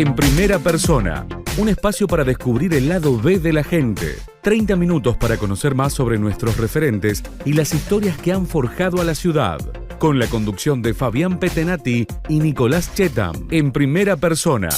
En primera persona, un espacio para descubrir el lado B de la gente. 30 minutos para conocer más sobre nuestros referentes y las historias que han forjado a la ciudad. Con la conducción de Fabián Petenati y Nicolás Chetam. En primera persona.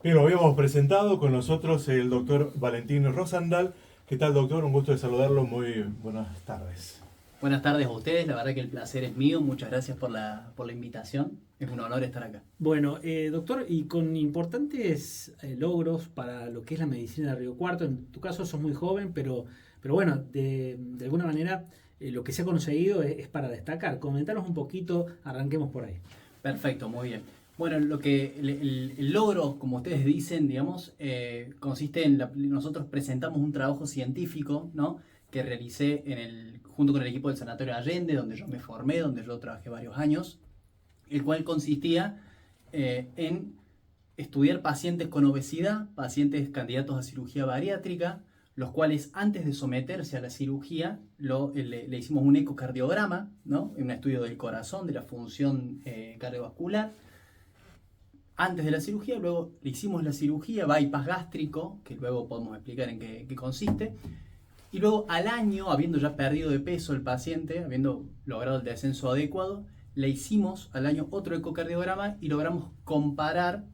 Bien, lo habíamos presentado con nosotros el doctor Valentín Rosandal. ¿Qué tal, doctor? Un gusto de saludarlo. Muy buenas tardes. Buenas tardes a ustedes, la verdad que el placer es mío, muchas gracias por la invitación, es un honor estar acá. Bueno, doctor, y con importantes logros para lo que es la medicina de Río Cuarto, en tu caso sos muy joven, pero bueno, de alguna manera lo que se ha conseguido es para destacar. Comentanos un poquito, arranquemos por ahí. Perfecto, muy bien. Bueno, lo que el logro, como ustedes dicen, digamos, consiste en, nosotros presentamos un trabajo científico, ¿no?, que realicé junto con el equipo del Sanatorio Allende, donde yo me formé, donde yo trabajé varios años, el cual consistía en estudiar pacientes con obesidad, pacientes candidatos a cirugía bariátrica, los cuales antes de someterse a la cirugía le hicimos un ecocardiograma, ¿no?, un estudio del corazón, de la función cardiovascular, antes de la cirugía. Luego le hicimos la cirugía, bypass gástrico, que luego podemos explicar en qué consiste. Y luego al año, habiendo ya perdido de peso el paciente, habiendo logrado el descenso adecuado, le hicimos al año otro ecocardiograma y logramos comparar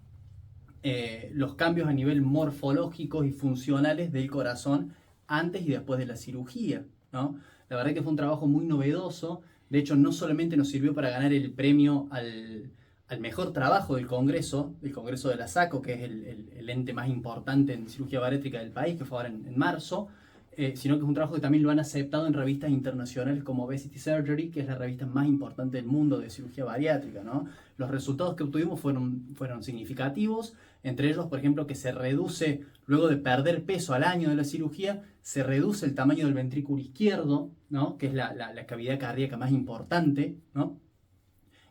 los cambios a nivel morfológicos y funcionales del corazón antes y después de la cirugía, ¿no? La verdad que fue un trabajo muy novedoso. De hecho, no solamente nos sirvió para ganar el premio al mejor trabajo del Congreso de la SACO, que es el ente más importante en cirugía bariátrica del país, que fue ahora en marzo, sino que es un trabajo que también lo han aceptado en revistas internacionales como Obesity Surgery, que es la revista más importante del mundo de cirugía bariátrica, ¿no? Los resultados que obtuvimos fueron significativos, entre ellos, por ejemplo, que se reduce, luego de perder peso al año de la cirugía, se reduce el tamaño del ventrículo izquierdo, ¿no?, que es la cavidad cardíaca más importante, ¿no?,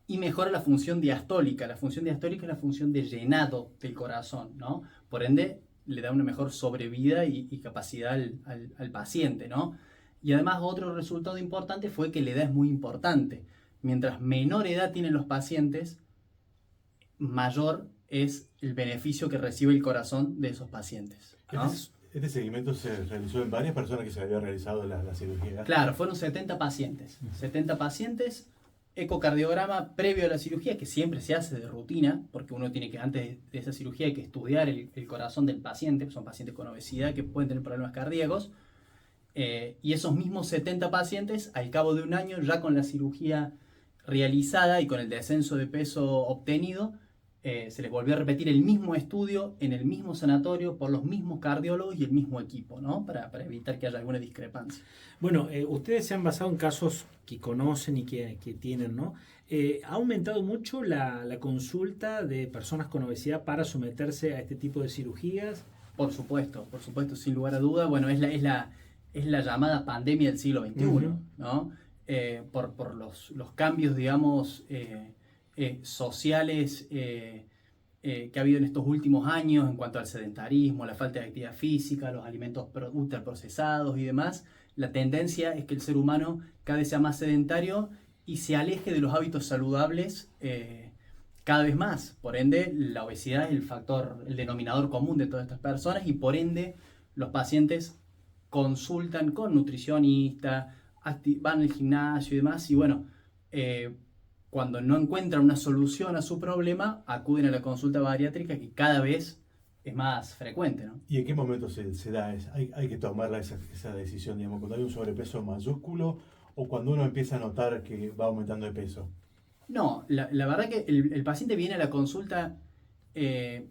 y mejora la función diastólica. La función diastólica es la función de llenado del corazón, ¿no? Por ende, le da una mejor sobrevida y capacidad al paciente, ¿no? Y además otro resultado importante fue que la edad es muy importante. Mientras menor edad tienen los pacientes, mayor es el beneficio que recibe el corazón de esos pacientes, ¿no? Este seguimiento se realizó en varias personas que se había realizado la cirugía. Claro, fueron 70 pacientes. 70 pacientes, ecocardiograma previo a la cirugía, que siempre se hace de rutina, porque uno tiene que, antes de esa cirugía, hay que estudiar el corazón del paciente. Son pacientes con obesidad que pueden tener problemas cardíacos. Y esos mismos 70 pacientes, al cabo de un año, ya con la cirugía realizada y con el descenso de peso obtenido, se les volvió a repetir el mismo estudio en el mismo sanatorio por los mismos cardiólogos y el mismo equipo, ¿no?, para evitar que haya alguna discrepancia. Bueno, ustedes se han basado en casos que conocen y que tienen, ¿no? ¿Ha aumentado mucho la consulta de personas con obesidad para someterse a este tipo de cirugías? Por supuesto, sin lugar a duda. Bueno, es la llamada pandemia del siglo XXI, ¿no? Por los cambios, digamos, sociales que ha habido en estos últimos años en cuanto al sedentarismo, la falta de actividad física, los alimentos ultraprocesados y demás. La tendencia es que el ser humano cada vez sea más sedentario y se aleje de los hábitos saludables cada vez más. Por ende, la obesidad es el denominador común de todas estas personas, y por ende los pacientes consultan con nutricionista, van al gimnasio y demás, y bueno, cuando no encuentran una solución a su problema, acuden a la consulta bariátrica, que cada vez es más frecuente, ¿no? ¿Y en qué momento se da hay que tomar esa decisión, digamos, cuando hay un sobrepeso mayúsculo o cuando uno empieza a notar que va aumentando de peso? No, la verdad que el paciente viene a la consulta es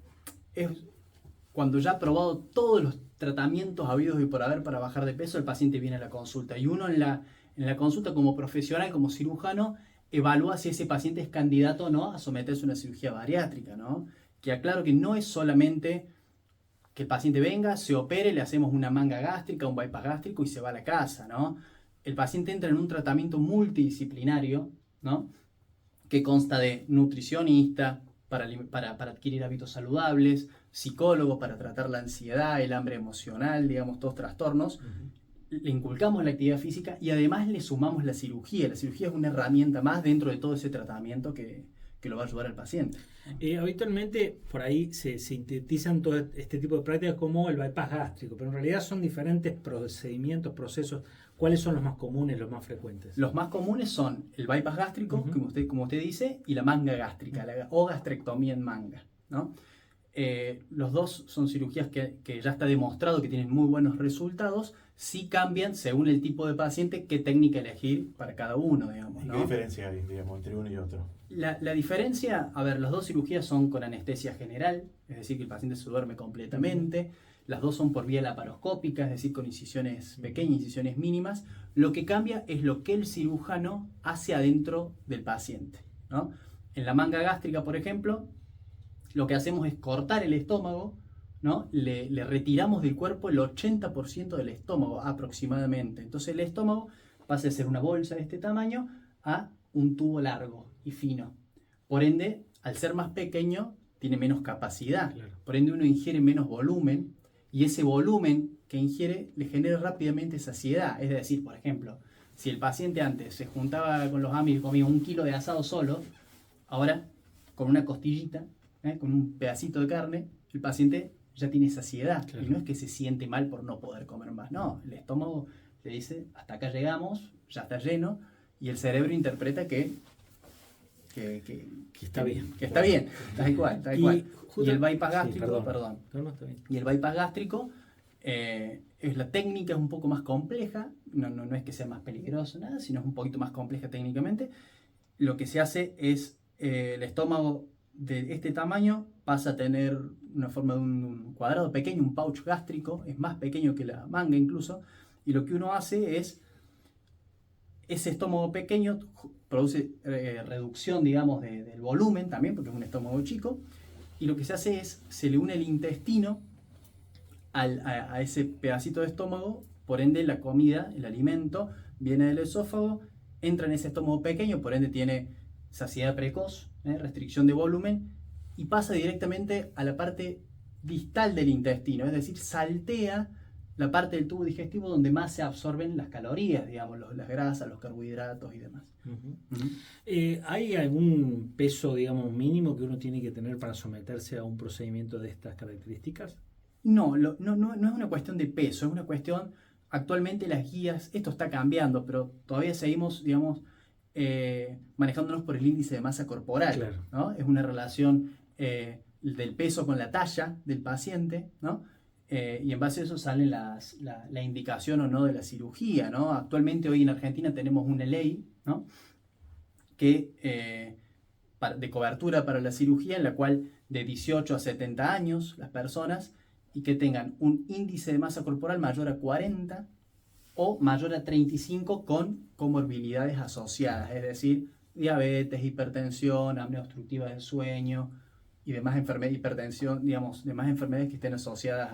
cuando ya ha probado todos los tratamientos habidos y por haber para bajar de peso. El paciente viene a la consulta y uno en la consulta, como profesional, como cirujano, evalúa si ese paciente es candidato o no a someterse a una cirugía bariátrica, ¿no? Que aclaro que no es solamente que el paciente venga, se opere, le hacemos una manga gástrica, un bypass gástrico y se va a la casa, ¿no? El paciente entra en un tratamiento multidisciplinario, ¿no?, que consta de nutricionista para adquirir hábitos saludables, psicólogo para tratar la ansiedad, el hambre emocional, digamos, todos trastornos. Le inculcamos la actividad física y además le sumamos la cirugía. La cirugía es una herramienta más dentro de todo ese tratamiento que que lo va a ayudar al paciente. Habitualmente por ahí se sintetizan todo este tipo de prácticas como el bypass gástrico, pero en realidad son diferentes procedimientos, procesos. ¿Cuáles son los más comunes, los más frecuentes? Los más comunes son el bypass gástrico, como usted dice, y la manga gástrica, o gastrectomía en manga, ¿no? Los dos son cirugías que ya está demostrado que tienen muy buenos resultados. Sí cambian según el tipo de paciente qué técnica elegir para cada uno, digamos, ¿no? ¿Qué diferencia hay, digamos, entre uno y otro? La diferencia, a ver, las dos cirugías son con anestesia general, es decir, que el paciente se duerme completamente. Las dos son por vía laparoscópica, es decir, con incisiones pequeñas, incisiones mínimas. Lo que cambia es lo que el cirujano hace adentro del paciente, ¿no? En la manga gástrica, por ejemplo, lo que hacemos es cortar el estómago, ¿no? Le retiramos del cuerpo el 80% del estómago aproximadamente. Entonces el estómago pasa de ser una bolsa de este tamaño a un tubo largo y fino. Por ende, al ser más pequeño, tiene menos capacidad. Claro. Por ende, uno ingiere menos volumen y ese volumen que ingiere le genera rápidamente saciedad. Es decir, por ejemplo, si el paciente antes se juntaba con los amigos y comía 1 kilo de asado solo, ahora con una costillita, con un pedacito de carne, el paciente ya tiene saciedad. Claro. Y no es que se siente mal por no poder comer más. No, el estómago le dice, hasta acá llegamos, ya está lleno, y el cerebro interpreta que está bien. Que está bien, tal cual. Y el bypass gástrico, perdón. No, está bien. Y el bypass gástrico, la técnica es un poco más compleja, no es que sea más peligroso, nada, sino es un poquito más compleja técnicamente. Lo que se hace es, el estómago de este tamaño pasa a tener una forma de un cuadrado pequeño, un pouch gástrico, es más pequeño que la manga incluso, y lo que uno hace es, ese estómago pequeño produce reducción, digamos, del volumen también, porque es un estómago chico, y lo que se hace es, se le une el intestino a ese pedacito de estómago, por ende la comida, el alimento, viene del esófago, entra en ese estómago pequeño, por ende tiene saciedad precoz, restricción de volumen, y pasa directamente a la parte distal del intestino, es decir, saltea la parte del tubo digestivo donde más se absorben las calorías, digamos, las grasas, los carbohidratos y demás. ¿Hay algún peso, digamos, mínimo que uno tiene que tener para someterse a un procedimiento de estas características? No es una cuestión de peso, es una cuestión, actualmente las guías, esto está cambiando, pero todavía seguimos, digamos, manejándonos por el índice de masa corporal, Claro. ¿no? Es una relación del peso con la talla del paciente, ¿no? Y en base a eso sale la indicación o no de la cirugía, ¿no? Actualmente hoy en Argentina tenemos una ley, ¿no? de cobertura para la cirugía, en la cual de 18 a 70 años las personas y que tengan un índice de masa corporal mayor a 40 o mayor a 35 con comorbilidades asociadas, es decir, diabetes, hipertensión, apnea obstructiva del sueño y demás enfermedades, hipertensión, digamos, demás enfermedades que estén asociadas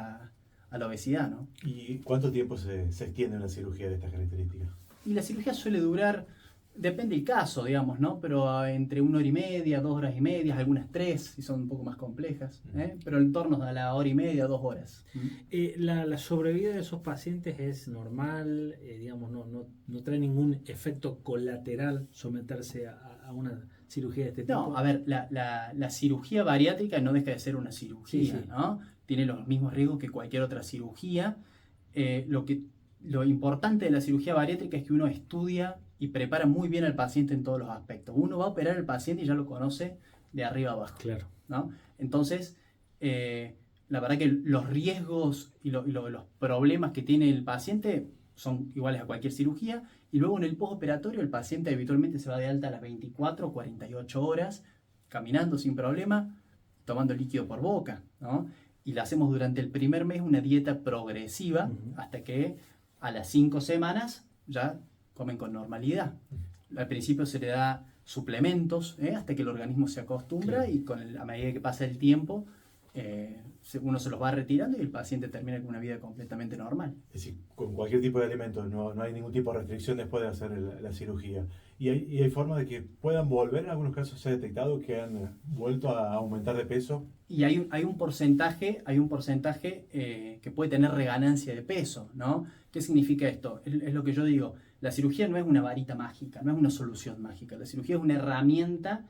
a la obesidad, ¿no? ¿Y cuánto tiempo se extiende una cirugía de estas características? Y la cirugía suele durar, depende del caso, digamos, ¿no? Pero entre 1 hora y media, 2 horas y media, algunas 3, si son un poco más complejas, pero en torno a la hora y media, 2 horas. La sobrevida de esos pacientes es normal, digamos, no trae ningún efecto colateral someterse a una cirugía de este tipo. No, a ver, la cirugía bariátrica no deja de ser una cirugía, Sí. ¿no? Tiene los mismos riesgos que cualquier otra cirugía. Lo importante de la cirugía bariátrica es que uno estudia y prepara muy bien al paciente en todos los aspectos. Uno va a operar al paciente y ya lo conoce de arriba abajo, Claro. ¿no? Entonces, la verdad que los riesgos y los problemas que tiene el paciente son iguales a cualquier cirugía. Y luego en el postoperatorio el paciente habitualmente se va de alta a las 24 o 48 horas, caminando sin problema, tomando líquido por boca, ¿no? Y la hacemos durante el primer mes una dieta progresiva hasta que a las 5 semanas ya comen con normalidad. Al principio se le da suplementos hasta que el organismo se acostumbra, Claro. y a medida que pasa el tiempo uno se los va retirando y el paciente termina con una vida completamente normal. Es decir, con cualquier tipo de alimento, no hay ningún tipo de restricción después de hacer la cirugía. ¿Y hay forma de que puedan volver? En algunos casos se ha detectado que han vuelto a aumentar de peso. Y hay un porcentaje que puede tener reganancia de peso, ¿no? ¿Qué significa esto? Es lo que yo digo. La cirugía no es una varita mágica, no es una solución mágica. La cirugía es una herramienta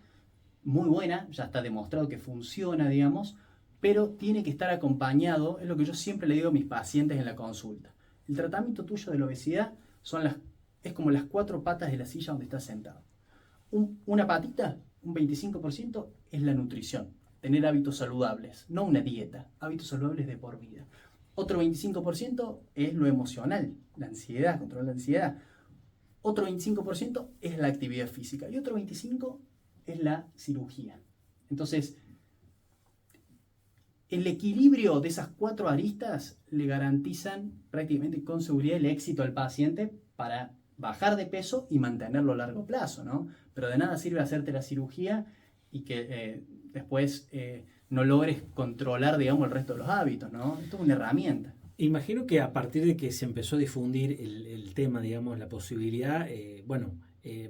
muy buena, ya está demostrado que funciona, digamos, pero tiene que estar acompañado, es lo que yo siempre le digo a mis pacientes en la consulta. El tratamiento tuyo de la obesidad es como las 4 patas de la silla donde estás sentado. Una patita, un 25%, es la nutrición, tener hábitos saludables, no una dieta, hábitos saludables de por vida. Otro 25% es lo emocional, la ansiedad, controlar la ansiedad. Otro 25% es la actividad física y otro 25% es la cirugía. Entonces, el equilibrio de esas 4 aristas le garantizan prácticamente con seguridad el éxito al paciente para bajar de peso y mantenerlo a largo plazo, ¿no? Pero de nada sirve hacerte la cirugía y que después no logres controlar, digamos, el resto de los hábitos, ¿no? Esto es una herramienta. Imagino que a partir de que se empezó a difundir el tema, digamos, la posibilidad,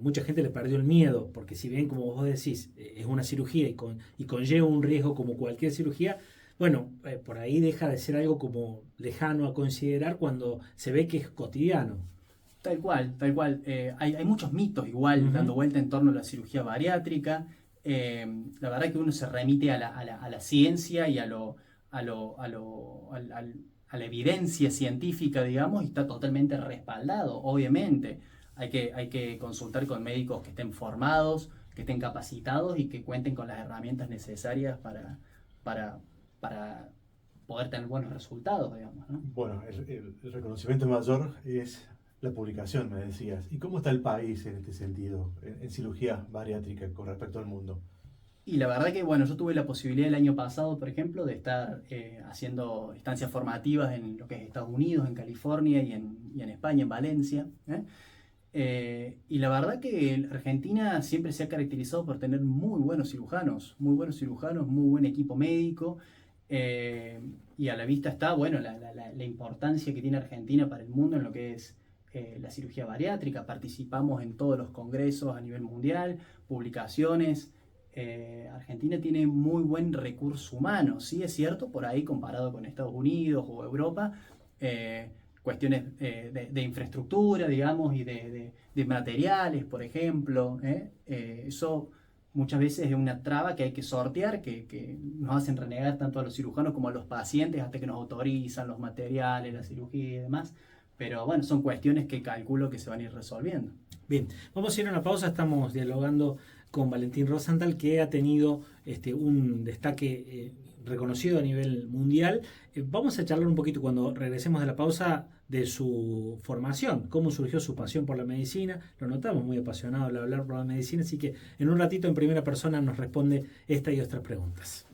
mucha gente le perdió el miedo, porque si bien, como vos decís, es una cirugía y conlleva un riesgo como cualquier cirugía, por ahí deja de ser algo como lejano a considerar cuando se ve que es cotidiano. Tal cual, tal cual. Hay muchos mitos igual dando vuelta en torno a la cirugía bariátrica. La verdad que uno se remite a la ciencia y a la evidencia científica, digamos, y está totalmente respaldado, obviamente. Hay que consultar con médicos que estén formados, que estén capacitados y que cuenten con las herramientas necesarias para poder tener buenos resultados, digamos, ¿no? Bueno, el reconocimiento mayor es la publicación, me decías. ¿Y cómo está el país en este sentido, en cirugía bariátrica con respecto al mundo? Y la verdad que, bueno, yo tuve la posibilidad el año pasado, por ejemplo, de estar haciendo estancias formativas en lo que es Estados Unidos, en California y en España, en Valencia. Y la verdad que Argentina siempre se ha caracterizado por tener muy buenos cirujanos, muy buen equipo médico. Y a la vista está, bueno, la importancia que tiene Argentina para el mundo en lo que es la cirugía bariátrica. Participamos en todos los congresos a nivel mundial, publicaciones. Argentina tiene muy buen recurso humano, sí es cierto, por ahí comparado con Estados Unidos o Europa, cuestiones de infraestructura, digamos, y de materiales, por ejemplo, eso muchas veces es una traba que hay que sortear, que nos hacen renegar tanto a los cirujanos como a los pacientes hasta que nos autorizan los materiales, la cirugía y demás. Pero bueno, son cuestiones que calculo que se van a ir resolviendo. Bien, vamos a ir a una pausa. Estamos dialogando con Valentín Rosenthal, que ha tenido un destaque reconocido a nivel mundial. Vamos a charlar un poquito cuando regresemos de la pausa de su formación, cómo surgió su pasión por la medicina. Lo notamos muy apasionado al hablar por la medicina, así que en un ratito en primera persona nos responde esta y otras preguntas.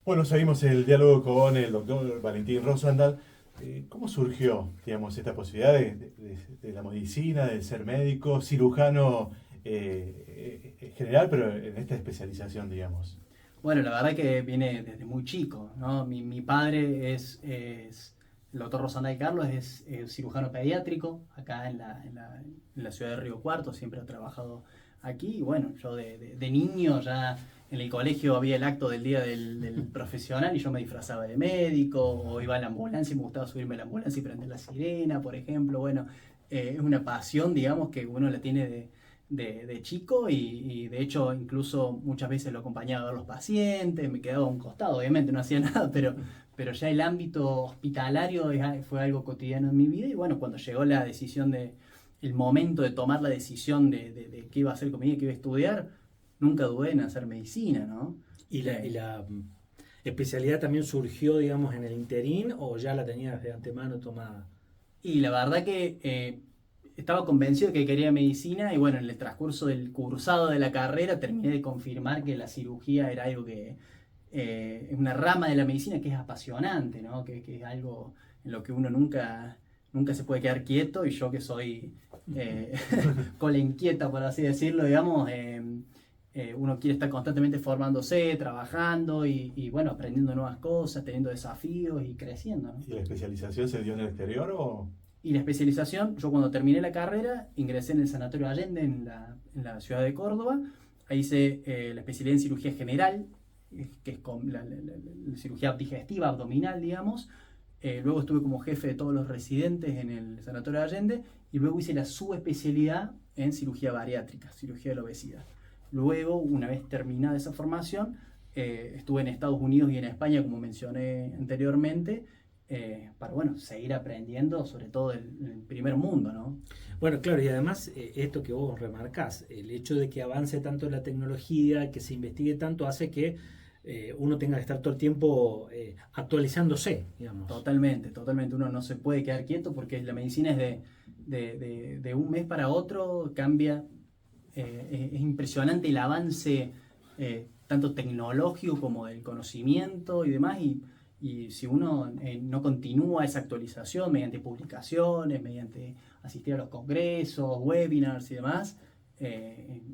Bueno, seguimos el diálogo con el doctor Valentín Rosenthal. ¿Cómo surgió, digamos, esta posibilidad de la medicina, de ser médico, cirujano en general, pero en esta especialización, digamos? Bueno, la verdad que viene desde muy chico, ¿no? Mi padre es el doctor Rosenthal Carlos, es cirujano pediátrico acá en la ciudad de Río Cuarto, siempre ha trabajado aquí. Y bueno, yo de niño ya en el colegio había el acto del día del profesional y yo me disfrazaba de médico, o iba a la ambulancia y me gustaba subirme a la ambulancia y prender la sirena, por ejemplo. Bueno, es una pasión, digamos, que uno la tiene de chico y de hecho incluso muchas veces lo acompañaba a ver los pacientes, me quedaba a un costado, obviamente no hacía nada, pero ya el ámbito hospitalario fue algo cotidiano en mi vida. Y bueno, cuando llegó la decisión el momento de tomar la decisión de qué iba a hacer con mi vida, qué iba a estudiar, nunca dudé en hacer medicina, ¿no? ¿Y la especialidad también surgió, digamos, en el interín o ya la tenías de antemano tomada? Y la verdad que estaba convencido de que quería medicina y bueno, en el transcurso del cursado de la carrera terminé de confirmar que la cirugía era algo que es una rama de la medicina que es apasionante, ¿no? Que es algo en lo que uno nunca se puede quedar quieto, y yo que soy cola inquieta, por así decirlo, digamos, uno quiere estar constantemente formándose, trabajando y bueno, aprendiendo nuevas cosas, teniendo desafíos y creciendo, ¿no? ¿Y la especialización se dio en el exterior o...? Y la especialización, yo cuando terminé la carrera, ingresé en el Sanatorio Allende en la ciudad de Córdoba. Ahí hice la especialidad en cirugía general, que es con la cirugía digestiva, abdominal, digamos. Luego estuve como jefe de todos los residentes en el Sanatorio Allende y luego hice la subespecialidad en cirugía bariátrica, cirugía de la obesidad. Luego, una vez terminada esa formación, estuve en Estados Unidos y en España, como mencioné anteriormente, para bueno, seguir aprendiendo sobre todo el primer mundo, ¿no? Bueno, claro, y además esto que vos remarcás, el hecho de que avance tanto la tecnología, que se investigue tanto, hace que uno tenga que estar todo el tiempo actualizándose, digamos. Totalmente, totalmente. Uno no se puede quedar quieto porque la medicina es de un mes para otro, cambia. Es impresionante el avance tanto tecnológico como del conocimiento y demás. Y si uno no continúa esa actualización mediante publicaciones, mediante asistir a los congresos, webinars y demás,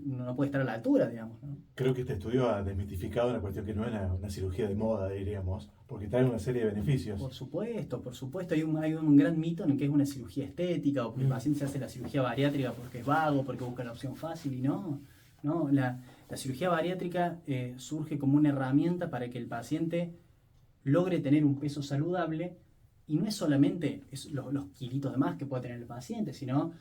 uno no puede estar a la altura, digamos, ¿no? Creo que este estudio ha desmitificado una cuestión que no es una cirugía de moda, diríamos, porque trae una serie de beneficios. Por supuesto, por supuesto. Hay un gran mito en el que es una cirugía estética o que el paciente se hace la cirugía bariátrica porque es vago, porque busca la opción fácil y no. La cirugía bariátrica surge como una herramienta para que el paciente logre tener un peso saludable y no es solamente los kilitos de más que puede tener el paciente, sino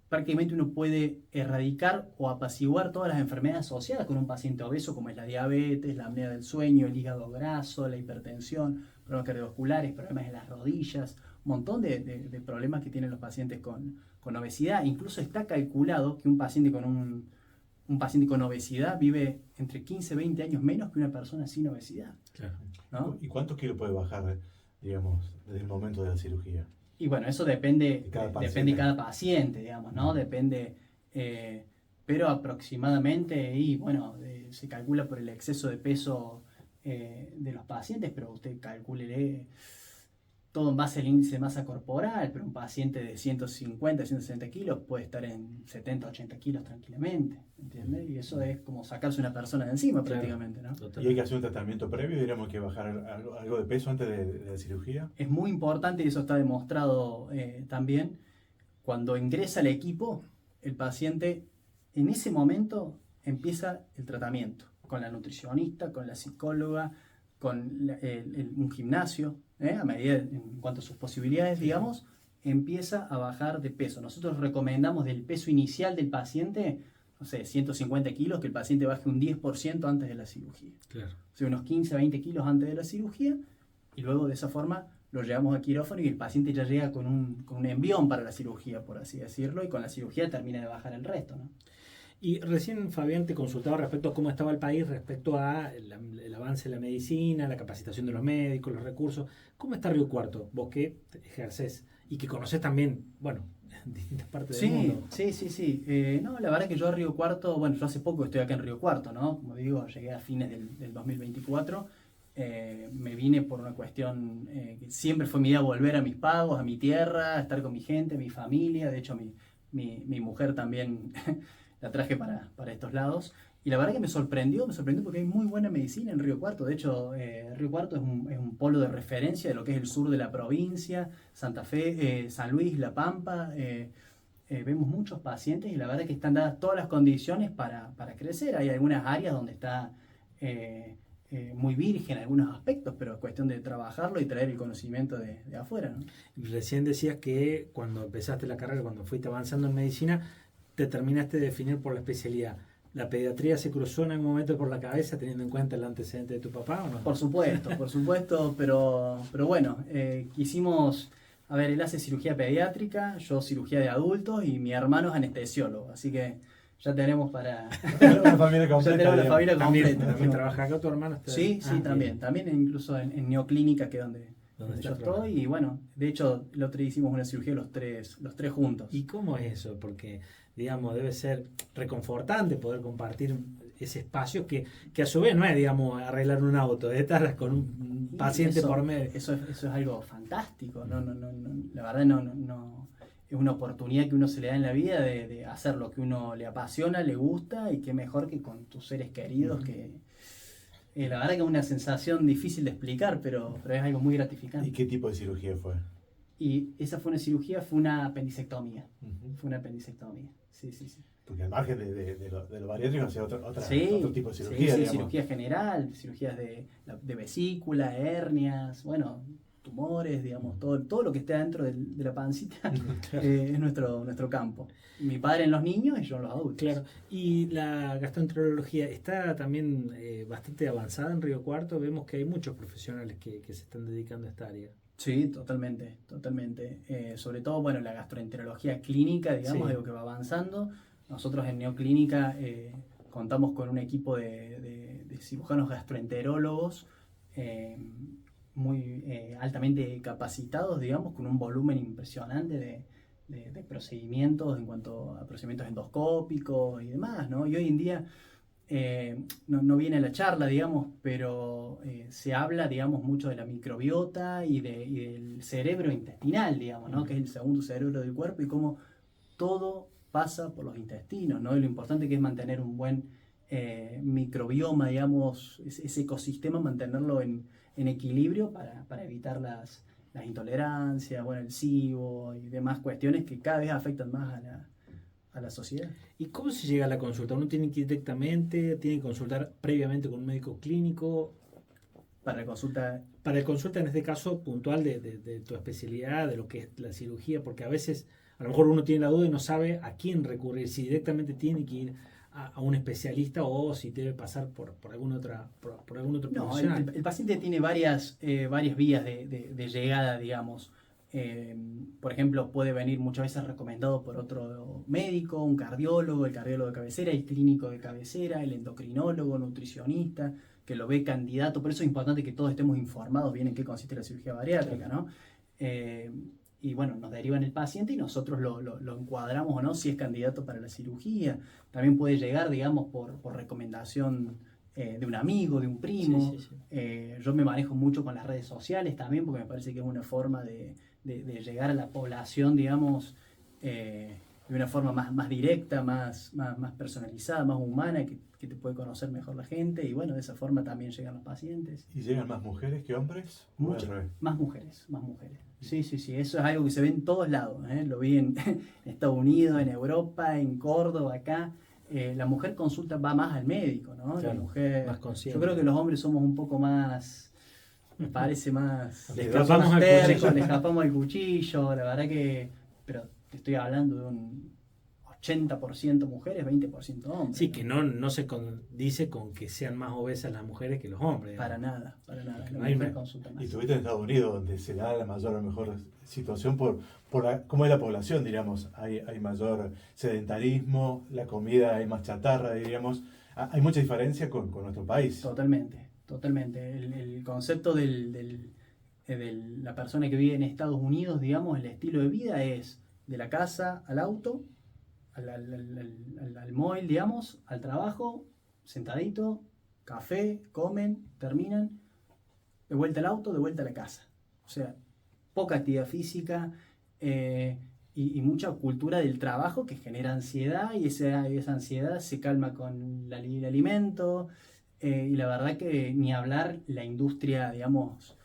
prácticamente uno puede erradicar o apaciguar todas las enfermedades asociadas con un paciente obeso, como es la diabetes, la apnea del sueño, el hígado graso, la hipertensión, problemas cardiovasculares, problemas en las rodillas, un montón de problemas que tienen los pacientes con obesidad. Incluso está calculado que un paciente con obesidad vive entre 15 y 20 años menos que una persona sin obesidad. Claro. ¿No? ¿Y cuántos kilos puede bajar, digamos, desde el momento de la cirugía? Y bueno, eso depende Depende de cada paciente, digamos, ¿no? Depende, pero aproximadamente, y bueno, se calcula por el exceso de peso de los pacientes, pero usted calcule todo en base al índice de masa corporal, pero un paciente de 150, 160 kilos puede estar en 70, 80 kilos tranquilamente, ¿entiendes? Y eso es como sacarse una persona de encima, Claro, prácticamente, ¿no? ¿Y hay que hacer un tratamiento previo? Diríamos que bajar algo de peso antes de la cirugía. Es muy importante, y eso está demostrado también, cuando ingresa al equipo, el paciente en ese momento empieza el tratamiento, con la nutricionista, con la psicóloga, con un gimnasio, a medida en cuanto a sus posibilidades, digamos, empieza a bajar de peso. Nosotros recomendamos del peso inicial del paciente, no sé, 150 kilos, que el paciente baje un 10% antes de la cirugía. Claro. O sea, unos 15 a 20 kilos antes de la cirugía, y luego de esa forma lo llevamos al quirófano y el paciente ya llega con un envión para la cirugía, por así decirlo, y con la cirugía termina de bajar el resto, ¿no? Y recién Fabián te consultaba respecto a cómo estaba el país, respecto a el avance de la medicina, la capacitación de los médicos, los recursos. ¿Cómo está Río Cuarto? Vos que ejercés y que conocés también, bueno, distintas partes del mundo. Sí. No, la verdad que yo a Río Cuarto, bueno, yo hace poco estoy acá en Río Cuarto, ¿no? Como digo, llegué a fines del 2024. Me vine por una cuestión que siempre fue mi idea volver a mis pagos, a mi tierra, estar con mi gente, mi familia. De hecho, mi mujer también la traje para estos lados. Y la verdad que me sorprendió porque hay muy buena medicina en Río Cuarto. De hecho, Río Cuarto es un polo de referencia de lo que es el sur de la provincia, Santa Fe, San Luis, La Pampa. Vemos muchos pacientes y la verdad que están dadas todas las condiciones para crecer. Hay algunas áreas donde está muy virgen en algunos aspectos, pero es cuestión de trabajarlo y traer el conocimiento de afuera, ¿no? Recién decías que cuando empezaste la carrera, cuando fuiste avanzando en medicina, te terminaste de definir por la especialidad. ¿La pediatría se cruzó en algún momento por la cabeza teniendo en cuenta el antecedente de tu papá o no? Por supuesto, pero bueno, quisimos, a ver, él hace cirugía pediátrica, yo cirugía de adultos y mi hermano es anestesiólogo, así que ya tenemos para... Una familia completa. Ya tenemos la familia ¿También completa. trabaja acá tu hermano? Sí, también. También incluso en Neoclínica, que es donde yo estoy. Y bueno, de hecho, el otro día hicimos una cirugía los tres juntos. ¿Y cómo es eso? Porque, digamos, debe ser reconfortante poder compartir ese espacio que a su vez no es, digamos, arreglar un auto, es estar con un paciente por medio. Eso es algo fantástico. No, la verdad no. Es una oportunidad que uno se le da en la vida de hacer lo que uno le apasiona, le gusta, y qué mejor que con tus seres queridos, que la verdad que es una sensación difícil de explicar, pero es algo muy gratificante. ¿Y qué tipo de cirugía fue? Y esa fue una cirugía, fue una apendicectomía. Fue una apendicectomía, sí. Porque al margen de lo bariátrico, hacía otro tipo de cirugía, sí, digamos. cirugía general, cirugías de vesícula, hernias, bueno, tumores, digamos, todo lo que esté dentro de la pancita es nuestro campo. Mi padre en los niños y yo en los adultos. Claro. Y la gastroenterología está también bastante avanzada en Río Cuarto. Vemos que hay muchos profesionales que se están dedicando a esta área. Sí, totalmente. Sobre todo, bueno, la gastroenterología clínica, digamos, Sí. algo que va avanzando. Nosotros en Neoclínica contamos con un equipo de cirujanos gastroenterólogos muy altamente capacitados, digamos, con un volumen impresionante de procedimientos en cuanto a procedimientos endoscópicos y demás, ¿no? Y hoy en día no viene a la charla, digamos, pero se habla, digamos, mucho de la microbiota y del cerebro intestinal, digamos, ¿no? Que es el segundo cerebro del cuerpo y cómo todo pasa por los intestinos, ¿no? Y lo importante que es mantener un buen microbioma, digamos, ese ecosistema, mantenerlo en equilibrio para evitar las intolerancias, bueno, el SIBO y demás cuestiones que cada vez afectan más a la sociedad. ¿Y cómo se llega a la consulta? ¿Uno tiene que ir directamente? ¿Tiene que consultar previamente con un médico clínico? Para la consulta. Para la consulta, en este caso, puntual de tu especialidad, de lo que es la cirugía, porque a veces, a lo mejor uno tiene la duda y no sabe a quién recurrir, si directamente tiene que ir a un especialista o si debe pasar por algún otro No, profesional. el paciente tiene varias vías de llegada, digamos. Por ejemplo, puede venir muchas veces recomendado por otro médico, un cardiólogo, el cardiólogo de cabecera, el clínico de cabecera, el endocrinólogo, nutricionista, que lo ve candidato. Por eso es importante que todos estemos informados bien en qué consiste la cirugía bariátrica, ¿no? Y bueno, nos derivan el paciente y nosotros lo encuadramos o no si es candidato para la cirugía. También puede llegar, digamos, por recomendación de un amigo, de un primo. Sí, sí, sí. Yo me manejo mucho con las redes sociales también porque me parece que es una forma de llegar a la población, digamos, de una forma más directa, más personalizada, más humana, que te puede conocer mejor la gente y bueno, de esa forma también llegan los pacientes. ¿Y llegan más mujeres que hombres? Mucho, Bueno, más mujeres. Sí, eso es algo que se ve en todos lados, ¿eh? Lo vi en Estados Unidos, en Europa, en Córdoba, acá. La mujer consulta va más al médico, ¿no? Claro, La mujer, más consciente. yo creo que los hombres somos un poco más, me parece más, Le somos escapamos más al tercos, cuchillo. le escapamos al cuchillo, la verdad que, pero te estoy hablando de un 80% mujeres, 20% hombres. Sí, que no se dice con que sean más obesas las mujeres que los hombres. Para nada. La Hay mujer una- consulta más. y estuviste en Estados Unidos, donde se da la mayor, a lo mejor, situación por cómo es la población, diríamos. Hay mayor sedentarismo, la comida hay más chatarra, diríamos. Hay mucha diferencia con nuestro país. Totalmente. El concepto de la persona que vive en Estados Unidos, digamos, el estilo de vida es de la casa al auto, al móvil, digamos, al trabajo, sentadito, café, comen, terminan, de vuelta al auto, de vuelta a la casa. O sea, poca actividad física y mucha cultura del trabajo que genera ansiedad y esa ansiedad se calma con el alimento. Y la verdad que ni hablar la industria, digamos,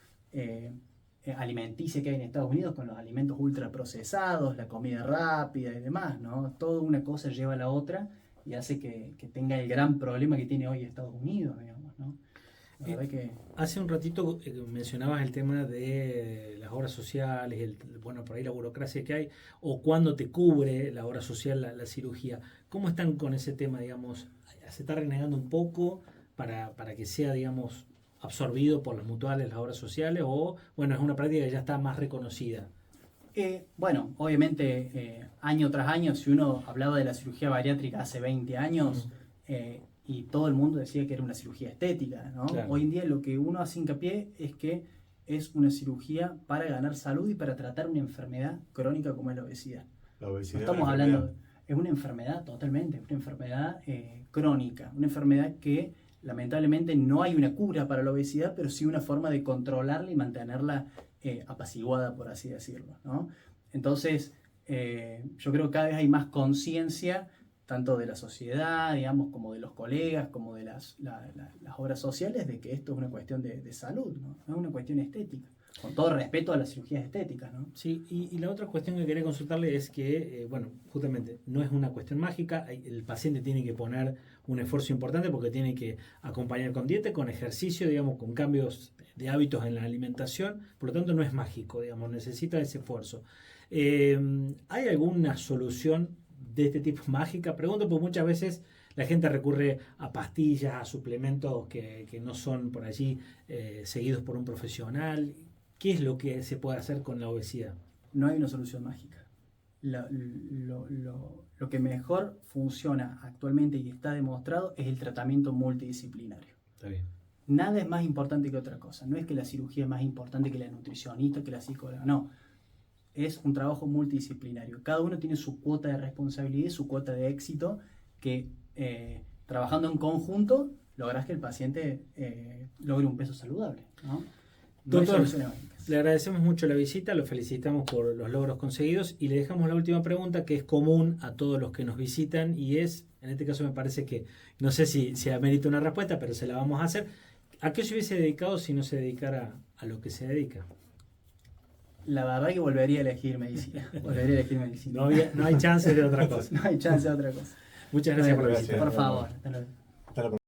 alimenticia que hay en Estados Unidos con los alimentos ultraprocesados, la comida rápida y demás, ¿no? Toda una cosa lleva a la otra y hace que tenga el gran problema que tiene hoy Estados Unidos, digamos, ¿no? La verdad que... Hace un ratito mencionabas el tema de las obras sociales, bueno, por ahí la burocracia que hay, o cuándo te cubre la obra social la cirugía. ¿Cómo están con ese tema, digamos? ¿Se está renegando un poco para que sea, digamos, absorbido por las mutuales, las obras sociales, o, bueno, es una práctica que ya está más reconocida? Bueno, obviamente, año tras año, si uno hablaba de la cirugía bariátrica hace 20 años, y todo el mundo decía que era una cirugía estética, ¿no? Claro. Hoy en día lo que uno hace hincapié es que es una cirugía para ganar salud y para tratar una enfermedad crónica como es la obesidad. La obesidad No es una estamos hablando, enfermedad. es una enfermedad totalmente, una enfermedad crónica, una enfermedad que lamentablemente no hay una cura para la obesidad, pero sí una forma de controlarla y mantenerla apaciguada, por así decirlo, ¿no? Entonces, yo creo que cada vez hay más conciencia, tanto de la sociedad, digamos, como de los colegas, como de las obras sociales, de que esto es una cuestión de salud, ¿no? No es una cuestión estética. Con todo respeto a las cirugías estéticas, ¿no? Sí, y la otra cuestión que quería consultarle es que, bueno, justamente no es una cuestión mágica, el paciente tiene que poner un esfuerzo importante porque tiene que acompañar con dieta, con ejercicio, digamos, con cambios de hábitos en la alimentación, por lo tanto no es mágico, digamos, necesita ese esfuerzo. ¿Hay alguna solución de este tipo mágica? Pregunto porque muchas veces la gente recurre a pastillas, a suplementos que no son por allí seguidos por un profesional. ¿Qué es lo que se puede hacer con la obesidad? No hay una solución mágica. Lo que mejor funciona actualmente y está demostrado es el tratamiento multidisciplinario. Está bien. Nada es más importante que otra cosa. No es que la cirugía es más importante que la nutricionista, que la psicóloga. No. Es un trabajo multidisciplinario. Cada uno tiene su cuota de responsabilidad, su cuota de éxito, que trabajando en conjunto lográs que el paciente logre un peso saludable, ¿no? No hay Doctor, soluciones mágicas. le agradecemos mucho la visita, lo felicitamos por los logros conseguidos y le dejamos la última pregunta que es común a todos los que nos visitan y es, en este caso me parece que, no sé si amerita una respuesta, pero se la vamos a hacer. ¿A qué se hubiese dedicado si no se dedicara a lo que se dedica? La verdad que volvería a elegir medicina. Volvería a elegir medicina. No hay chance de otra cosa. No hay chance de otra cosa. Muchas gracias por la visita. Gracias. Por favor. Hasta luego. Hasta la próxima.